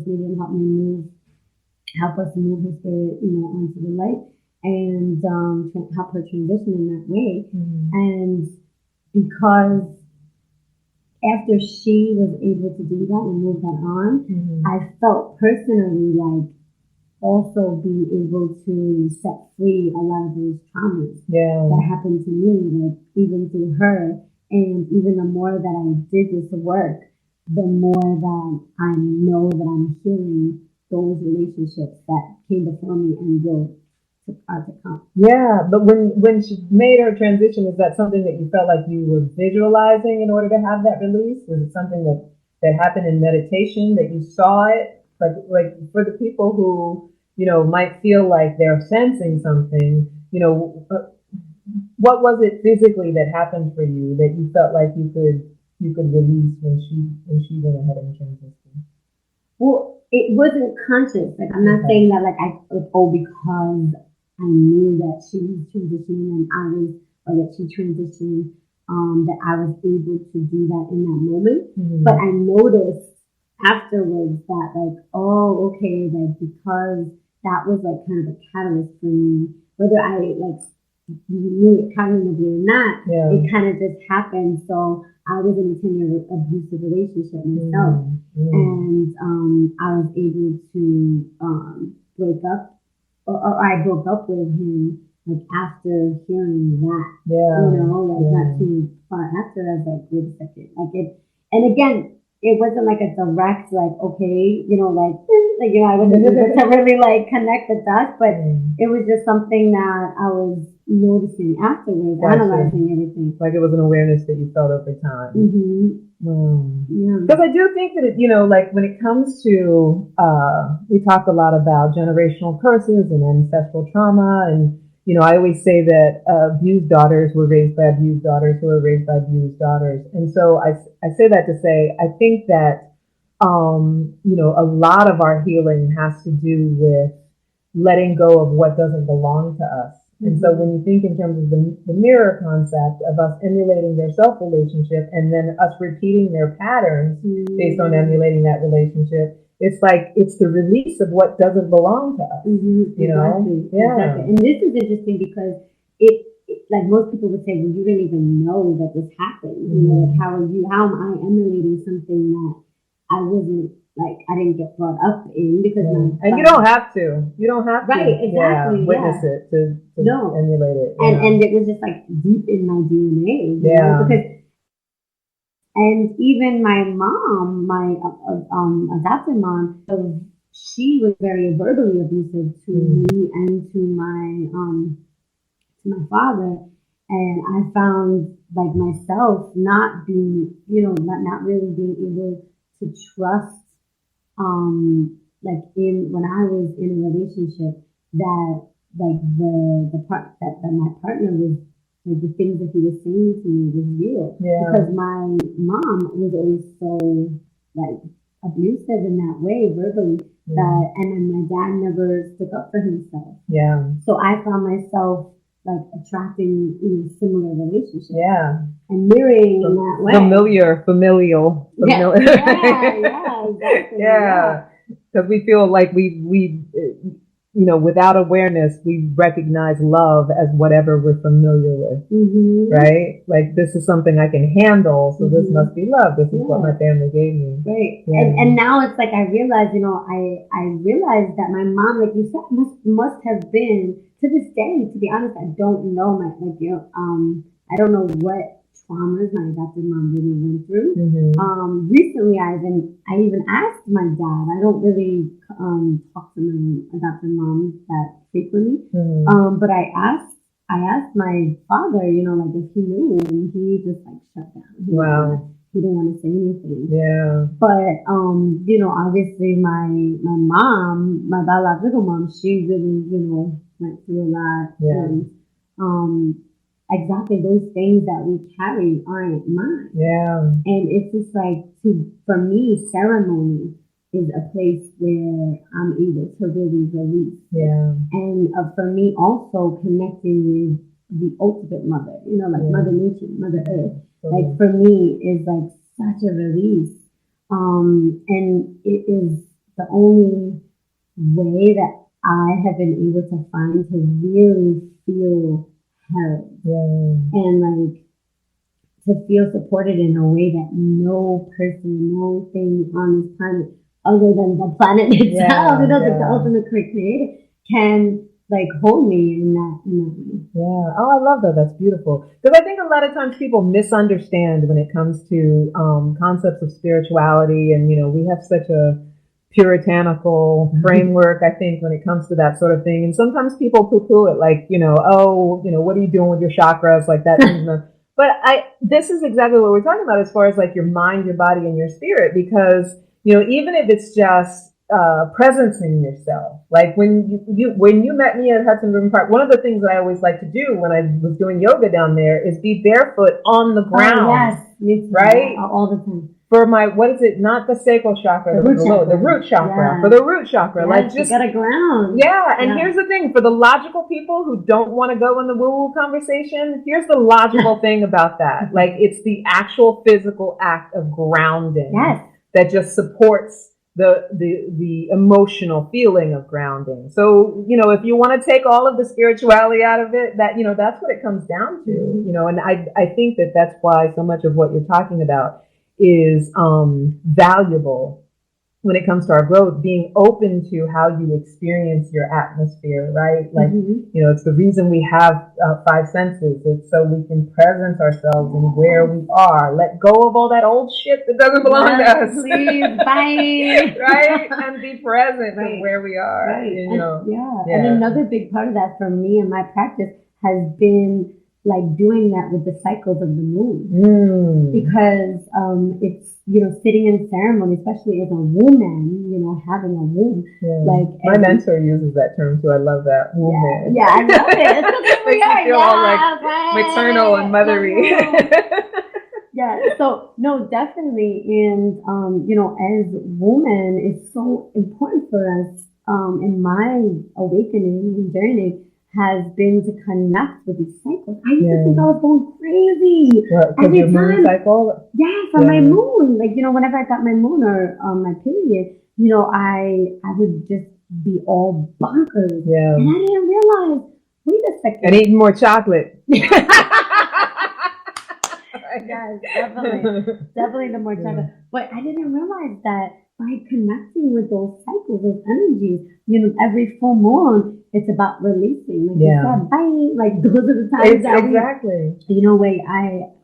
medium help us move her spirit, onto the light, and help her transition in that way. And because after she was able to do that and move that on, I felt personally like also being able to set free a lot of those traumas that happened to me, like even through her. And even the more that I did this work, the more that I know that I'm healing those relationships that came before me and will to come. Yeah, but when she made her transition, is that something that you felt like you were visualizing in order to have that release? Was it something that happened in meditation, that you saw it? Like for the people who, might feel like they're sensing something, what was it physically that happened for you that you felt like you could release when she went ahead and transitioned? Well, it wasn't conscious. Like I'm not saying that because I knew that she was transitioning or that she transitioned, that I was able to do that in that moment. But I noticed afterwards that because that was like kind of a catalyst for me, whether I knew it cognitively or not, it kind of just happened. So I was in a 10-year abusive relationship myself, and I was able to break up. Or I broke up with him after hearing that. Not too far after. I was like, wait a second, and again, it wasn't like a direct I wasn't able to really connect the dots, but it was just something that I was noticing afterwards, analyzing everything. Like it was an awareness that you felt over time. Because I do think that when it comes to, we talk a lot about generational curses and ancestral trauma, and I always say that abused daughters were raised by abused daughters who were raised by abused daughters, and so I say that to say I think that a lot of our healing has to do with letting go of what doesn't belong to us. And so when you think in terms of the mirror concept of us emulating their self-relationship and then us repeating their patterns based on emulating that relationship, it's like it's the release of what doesn't belong to us. Exactly. And this is interesting because it like most people would say, well, you didn't even know that this happened. How am I emulating something that I wasn't I didn't get brought up in because and you don't have to. You don't have to. Right, exactly. Witness it to emulate it. And it was just deep in my DNA. Because and even my mom, my adopted mom, she was very verbally abusive to me and to my father. And I found myself not being, not really being able to trust when I was in a relationship that the part that my partner was the things that he was saying to me was real. Because my mom was always so abusive in that way verbally and then my dad never stood up for himself. So I found myself attracting simimer relationships. And mirroring in that way. Familial. Yeah, exactly. Because we feel like we without awareness, we recognize love as whatever we're familiar with, right? Like, this is something I can handle, so this must be love. This is what my family gave me. Right. Yeah. And now it's like I realize, I realized that my mom, like you said, must have been, to this day, to be honest, I don't know I don't know what traumas my adopted mom really went through. Recently, I even asked my dad. I don't really talk to my adopted mom that frequently, but I asked my father, like if he knew, and he just like shut down. He didn't want to say anything. Yeah. But obviously my mom, my biological mom, she really went through a lot. Yeah. And exactly those things that we carry aren't mine. Yeah. And it's just like, for me, ceremony is a place where I'm able to really release. Yeah. And for me also connecting with the ultimate mother, like Mother Nature, Mother Earth. Like for me is like such a release. And it is the only way that I have been able to find to really feel held. And like to feel supported in a way that no person, no thing on this planet other than the planet itself, the ultimate creator, can like hold me in that way. Yeah. Oh, I love that. That's beautiful. Because I think a lot of times people misunderstand when it comes to concepts of spirituality, and we have such a puritanical framework, I think, when it comes to that sort of thing. And sometimes people poo-poo it, like, what are you doing with your chakras? Like that. But this is exactly what we're talking about as far as like your mind, your body, and your spirit. Because, even if it's just presence in yourself, like when you met me at Hudson River Park, one of the things that I always like to do when I was doing yoga down there is be barefoot on the ground. Yes, right? All the time. For my, what is it? Not the sacral chakra, the root chakra. Yeah. For the root chakra, like just you gotta ground. Yeah, and here's the thing: for the logical people who don't want to go in the woo-woo conversation, here's the logical thing about that. Like, it's the actual physical act of grounding that just supports the emotional feeling of grounding. So, if you want to take all of the spirituality out of it, that, that's what it comes down to, and I think that that's why so much of what you're talking about is valuable when it comes to our growth, being open to how you experience your atmosphere, right? Like, it's the reason we have 5 senses. It's so we can presence ourselves in where we are, let go of all that old shit that doesn't belong to us. Please, bye. Right? And be present in where we are. Right. And another big part of that for me and my practice has been like doing that with the cycles of the moon, because it's sitting in ceremony, especially as a woman, having a womb. Like my mentor uses that term too. I love that, woman. Yeah, I love it. It's makes me feel all like maternal and mothery. So no, definitely, and as women, it's so important for us. In my awakening and journey, has been to connect with these cycles. I used to think I was going crazy. Every your moon cycle? Yes, on my moon. Like, whenever I got my moon or my period, I would just be all bonkers. Yeah. And I didn't realize, wait a second. And eating more chocolate. Yes, definitely the more chocolate. But I didn't realize that by connecting with those cycles, those energies, every full moon, it's about releasing. Like you said, bye. Like, those are the times that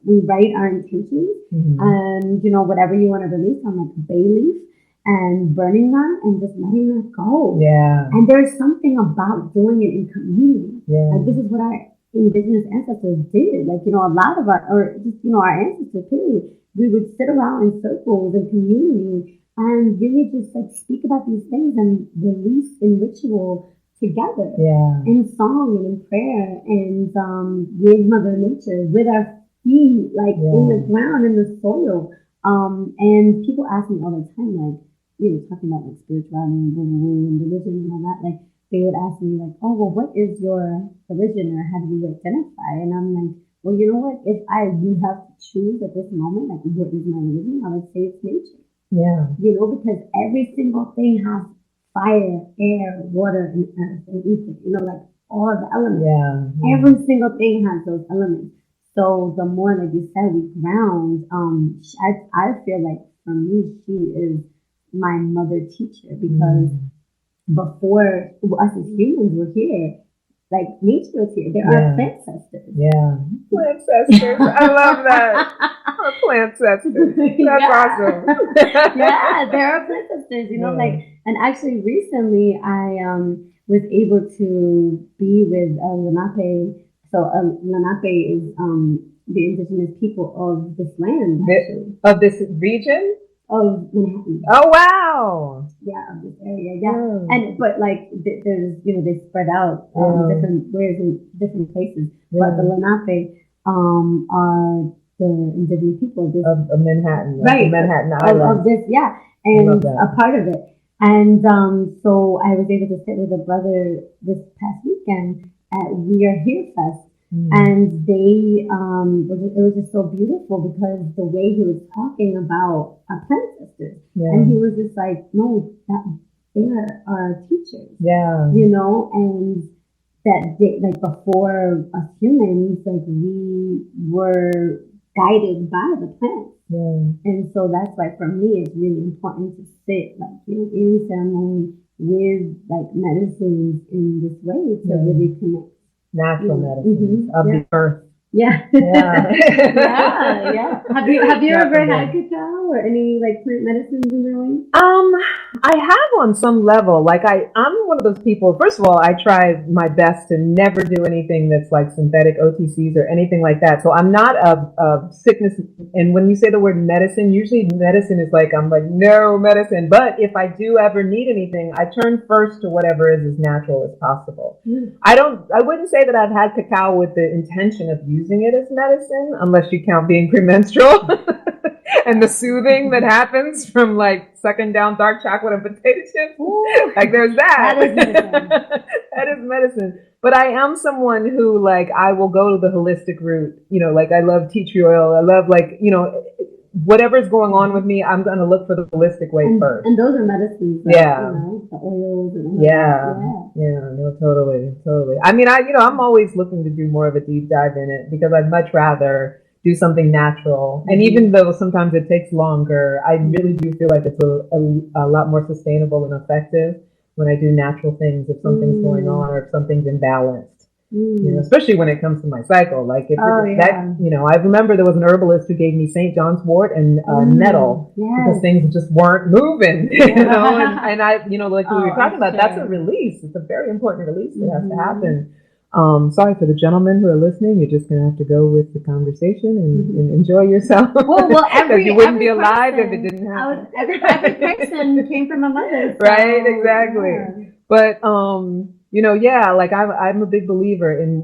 we write our intentions, and whatever you want to release on, like bay leaf, and burning that and just letting that go. Yeah. And there's something about doing it in community. Yeah. Like, this is what our indigenous ancestors did. Like, a lot of our ancestors, period, we would sit around in circles in community and really just like speak about these things and release in ritual together, in song and in prayer, and with Mother Nature, with our feet, like in the ground, in the soil. And people ask me all the time, like, talking about like spirituality and religion and all that, like they would ask me like, oh, well, what is your religion, or how do you identify? And I'm like, well, you know what? If you have to choose at this moment, like, what is my religion? I would say it's nature. Yeah. Because every single thing has fire, air, water, and earth, and ether. Like all the elements. Yeah. Every single thing has those elements. So the more, like you said, we ground. I feel like for me, she is my mother teacher because before us as humans were here, like nature was here. There are plant sisters. Yeah. Plant sisters. I love that. Our plant sisters. That's awesome. Yeah, there are plant sisters, and actually recently I was able to be with Lenape. So Lenape is the indigenous people of this land, actually. Of this region? Of Manhattan. Oh, wow. Yeah, of this area, but like there's, they spread out different ways in different places. But the Lenape are the indigenous people of Manhattan, right? The Manhattan Island. Of this, and a part of it. And so I was able to sit with a brother this past weekend at We Are Here Fest. And they, it was just so beautiful because the way he was talking about our plant sisters, and he was just like, no, they are our teachers, and that they, like before us humans, like we were guided by the plants, and so that's why for me it's really important to sit like in ceremony with like medicines in this way to really connect. Natural medicines of the earth. Yeah. Have you ever had cacao or any like plant medicines in your life? I have on some level. Like I'm one of those people. First of all, I try my best to never do anything that's like synthetic OTCs or anything like that. So I'm not a sickness. And when you say the word medicine, usually medicine is like, I'm like, no medicine. But if I do ever need anything, I turn first to whatever is as natural as possible. I wouldn't say that I've had cacao with the intention of using it as medicine, unless you count being premenstrual and the soothing that happens from like sucking down dark chocolate and potato chips. Like there's that. That is medicine. That is medicine. But I am someone who like, I will go to the holistic route. Like I love tea tree oil. I love like, whatever's going on with me, I'm going to look for the holistic way first. And those are medicines. Like, the oils. And no, totally. I mean, I'm always looking to do more of a deep dive in it because I'd much rather do something natural. And even though sometimes it takes longer, I really do feel like it's a lot more sustainable and effective when I do natural things if something's going on or if something's imbalanced. Especially when it comes to my cycle. Like I remember there was an herbalist who gave me St. John's wort and nettle because things just weren't moving. And I, like we were talking about, that's a release. It's a very important release that has to happen. Sorry for the gentlemen who are listening. You're just going to have to go with the conversation and enjoy yourself. Well, because you wouldn't be alive if it didn't happen. Every person came from a mother. So, right, exactly. Yeah. But like I'm a big believer in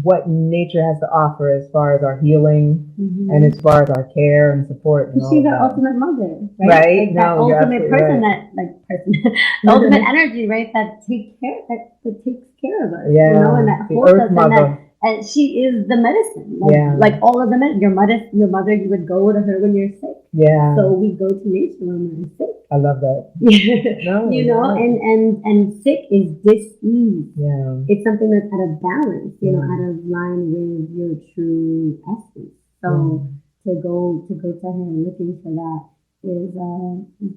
what nature has to offer as far as our healing and as far as our care and support. And she's our ultimate mother, right? Right. Like that ultimate person the ultimate energy, right? That takes care of us. Yeah. And that the holds Earth us Mother. And she is the medicine. Like all of the medicine. Your mother, you would go to her when you're sick. Yeah. So we go to nature when we're sick. I love that. And sick is dis-ease. Yeah. It's something that's out of balance, out of line with your true essence. So to go to her and looking for that is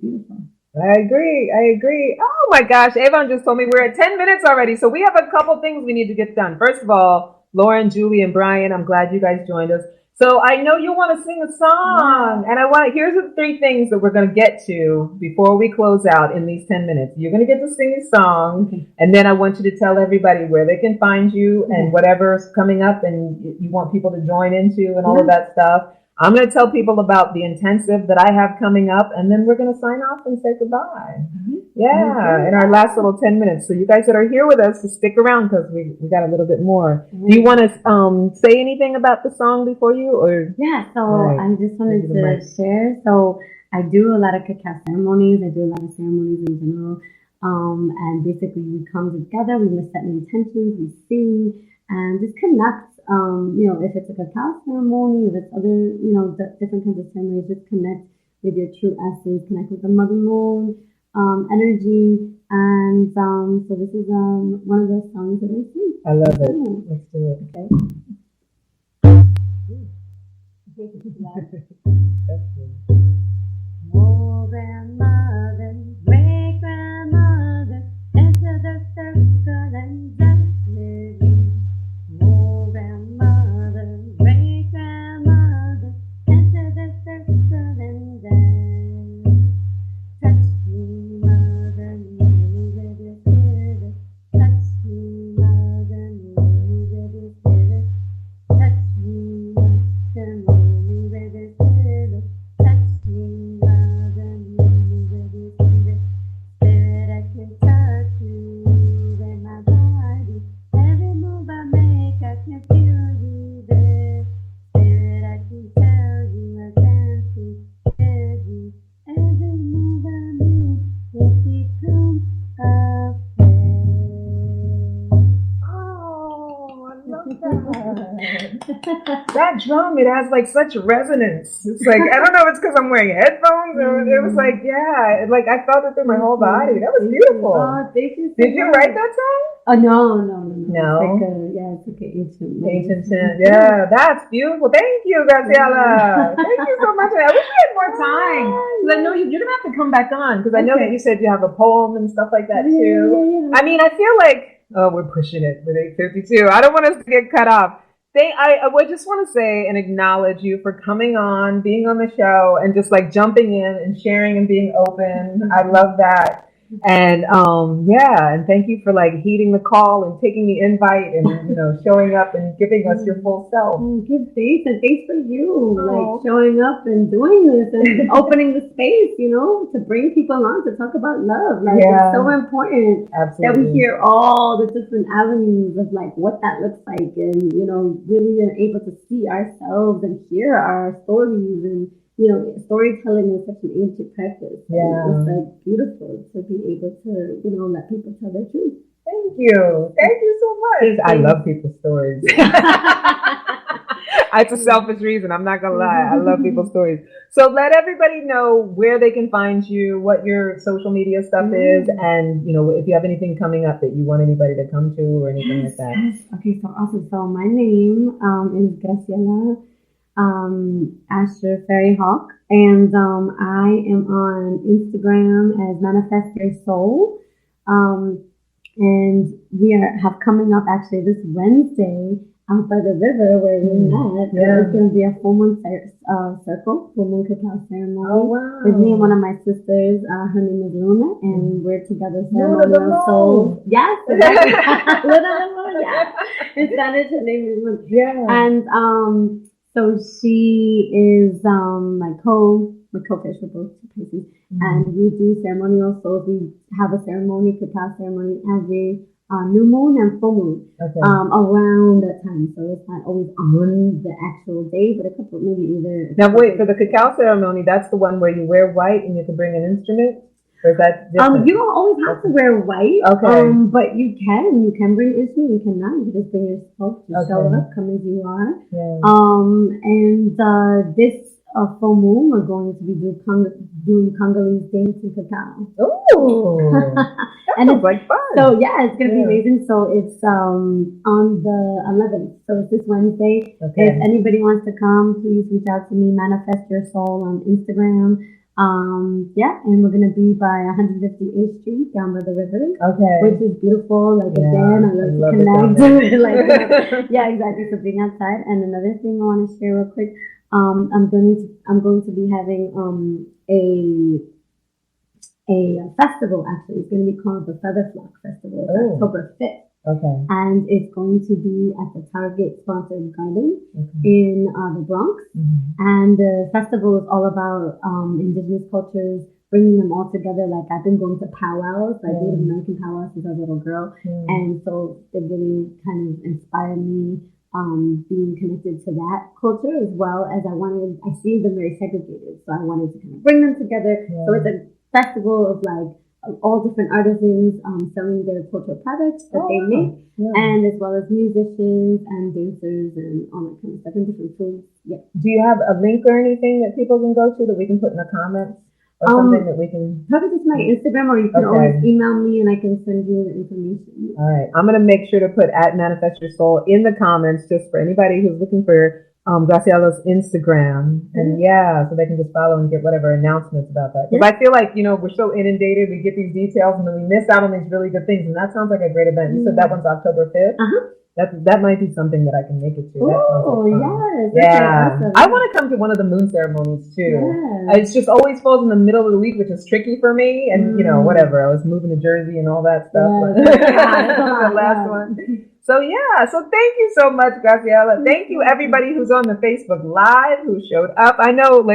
beautiful. I agree. Oh my gosh, Avon just told me we're at 10 minutes already. So we have a couple things we need to get done. First of all, Lauren, Julie, and Brian, I'm glad you guys joined us. So I know you want to sing a song, and here's the 3 things that we're going to get to before we close out in these 10 minutes. You're going to get to sing a song, and then I want you to tell everybody where they can find you and whatever's coming up and you want people to join into and all of that stuff. I'm going to tell people about the intensive that I have coming up, and then we're going to sign off and say goodbye. Yeah, in our last little 10 minutes. So you guys that are here with us, stick around because we got a little bit more. Do you want to say anything about the song before you? Or so I just wanted to share. So I do a lot of cacao ceremonies. I do a lot of ceremonies in general. And basically we come together, we set intentions, we sing, and just connect. If it's a cacao ceremony, if it's other, different kinds of ceremonies, just connect with your true essence, connect with the Mother Moon, energy. And so this is one of those songs that I sing. I love it. Let's do it. Okay. That's good. Oh, grandmother, great grandmother, enter the circle and dance with me. Oh, grandmother, great grandmother, enter the circle and dance. Touch me, mother, move with your spirit. Touch me, mother, move with your spirit. Touch me, mother, move with your spirit. Touch me, mother, move with your spirit. Spirit, I can touch you in my body. Every move I make, I can feel you there. Spirit, I can tell you I dance with you. Every move I make, it becomes a Oh, I love that. That drum, it has like such resonance. It's like, I don't know if it's because I'm wearing headphones or it was like, yeah, like I felt it through my whole body. That was beautiful. Oh, thank you. Did you write that song? Oh, no. No. It's like ancient. Yeah, that's beautiful. Thank you, Graciela. Thank you so much. I wish we had more time. Because I know you're going to have to come back on because I know that you said you have a poem and stuff like that too. Yeah. I mean, I feel like, we're pushing it with 8:52. I don't want us to get cut off. I would just want to say and acknowledge you for coming on, being on the show, and just like jumping in and sharing and being open. I love that. And and thank you for like heeding the call and taking the invite and showing up and giving us your full self. Give thanks, and thanks for you like showing up and doing this and opening the space, to bring people on to talk about love. Like it's so important that we hear all the different avenues of like what that looks like, and really are able to see ourselves and hear our stories. And storytelling is such an ancient practice. Yeah. It's like beautiful to be able to, let people tell their truth. Thank you. Thank you so much. I love people's stories. It's a selfish reason. I'm not going to lie. I love people's stories. So let everybody know where they can find you, what your social media stuff is, and, if you have anything coming up that you want anybody to come to or anything like that. Yes. Okay, so awesome. So my name is Graciela Asher Fairy Hawk, and I am on Instagram as Manifest Your Soul, and we have coming up actually this Wednesday out by the river where we met. There's going to be a full moon circle, full moon cacao ceremony with me and one of my sisters. Her name is Luna, and we're together ceremonial souls. Yes, Luna, yeah. In Spanish, her name is Luna. Yeah, and so she is my co-fish for both places, and we do ceremonial souls. We have a ceremony, cacao ceremony, every new moon and full moon around that time. So it's not always on the actual day, but a couple, maybe either. Now wait, for the cacao ceremony, that's the one where you wear white and you can bring an instrument? Or is that different? You don't always have to wear white. Okay. But you can bring an instrument, you cannot. You just bring yourself to show up, come as you are. Yeah. And this full moon, we're going to be doing Congolese dance and cacao. Oh, and it's like fun. So it's going to be amazing. So it's on the 11th. So it's this Wednesday. Okay. If anybody wants to come, please reach out to me. Manifest Your Soul on Instagram. And we're gonna be by 158th Street down by the river. Okay. Which is beautiful. Like again, I love to connect. Exactly. So being outside. And another thing I want to share real quick. I'm going to be having a festival. Actually, it's going to be called the Feather Flock Festival. It's October 5th. Okay. And it's going to be at the Target sponsored garden in the Bronx. And the festival is all about indigenous cultures, bringing them all together. Like I've been going to powwows, like Native American powwows since I was a little girl. And so it really kind of inspired me being connected to that culture, as well as I see them very segregated. So I wanted to kind of bring them together. So it's a festival of like all different artisans selling their cultural products that they make, and as well as musicians and dancers and all that kind of stuff, and different foods. Yeah. Do you have a link or anything that people can go to that we can put in the comments? or something that we can? Probably just my Instagram, or you can always email me and I can send you the information. All right. I'm going to make sure to put @Manifest Your Soul in the comments just for anybody who's looking for Graciela's Instagram. And so they can just follow and get whatever announcements about that. Because I feel like, we're so inundated. We get these details and then we miss out on these really good things. And that sounds like a great event. You said that one's October 5th? That might be something that I can make it to. Oh, yes. Yeah. Awesome. I want to come to one of the moon ceremonies too. Yes. It's just always falls in the middle of the week, which is tricky for me. And, whatever. I was moving to Jersey and all that stuff. The last one. So, so thank you so much, Graciela. Thank you, everybody who's on the Facebook Live, who showed up. I know,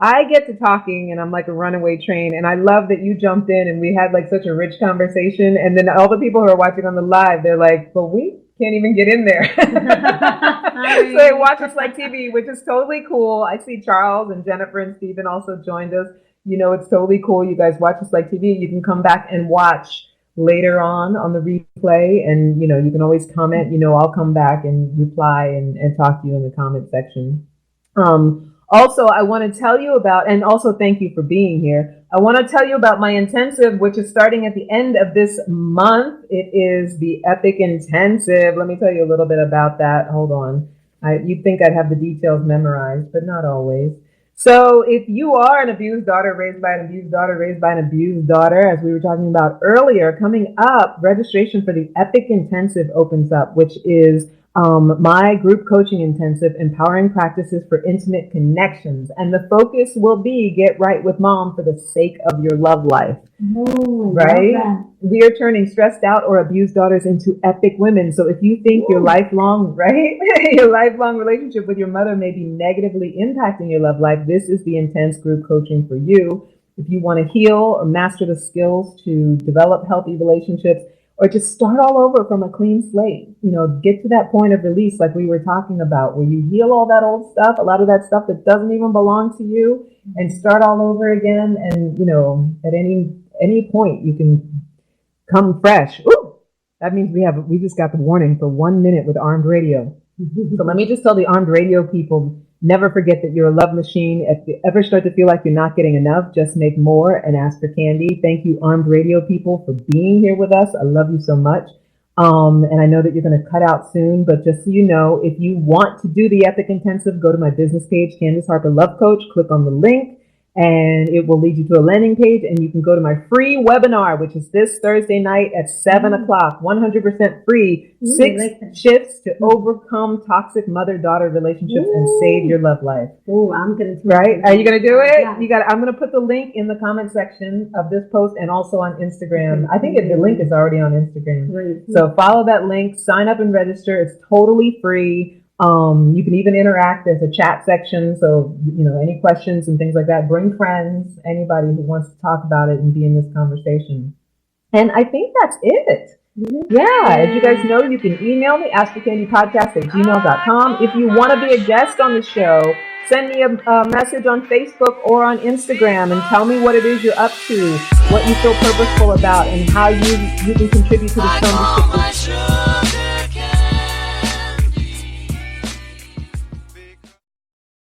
I get to talking and I'm like a runaway train, and I love that you jumped in and we had such a rich conversation. And then all the people who are watching on the live, they're like, but we can't even get in there. So they watch us TV, which is totally cool. I see Charles and Jennifer and Stephen also joined us. It's totally cool. You guys watch us TV. You can come back and watch later on the replay, and you can always comment. I'll come back and reply and talk to you in the comment section. Also, I want to tell you about, and also thank you for being here. I want to tell you about my intensive, which is starting at the end of this month. It is the Epic Intensive. Let me tell you a little bit about that. Hold on. You'd think I'd have the details memorized, but not always. So if you are an abused daughter raised by an abused daughter raised by an abused daughter, as we were talking about earlier, coming up, registration for the Epic Intensive opens up, which is my group coaching intensive, Empowering Practices for Intimate Connections. And the focus will be get right with mom for the sake of your love life. Right? We are turning stressed out or abused daughters into epic women. So if you think your lifelong, your lifelong relationship with your mother may be negatively impacting your love life, this is the intense group coaching for you. If you want to heal or master the skills to develop healthy relationships, or just start all over from a clean slate, get to that point of release like we were talking about, where you heal all that old stuff, a lot of that stuff that doesn't even belong to you, and start all over again. And, at any point you can come fresh. Ooh, that means we just got the warning for 1 minute with Armed Radio. So let me just tell the Armed Radio people, never forget that you're a love machine. If you ever start to feel like you're not getting enough, just make more and ask for candy. Thank you, Armed Radio people, for being here with us. I love you so much. And I know that you're going to cut out soon, but just so you know, if you want to do the Epic Intensive, go to my business page, Candace Harper Love Coach, click on the link, and it will lead you to a landing page, and you can go to my free webinar, which is this Thursday night at 7 o'clock, 100% free, 6 shifts to overcome toxic mother-daughter relationships and save your love life. Oh, I'm going to do it. Right? Are you going to do it? Yeah. I'm going to put the link in the comment section of this post and also on Instagram. I think the link is already on Instagram. Right. So follow that link, sign up and register. It's totally free. You can even interact. There's a chat section. So, any questions and things like that, bring friends, anybody who wants to talk about it and be in this conversation. And I think that's it. Yeah. As you guys know, you can email me, askforcandypodcast@gmail.com. If you want to be a guest on the show, send me a message on Facebook or on Instagram and tell me what it is you're up to, what you feel purposeful about, and how you can contribute to the show.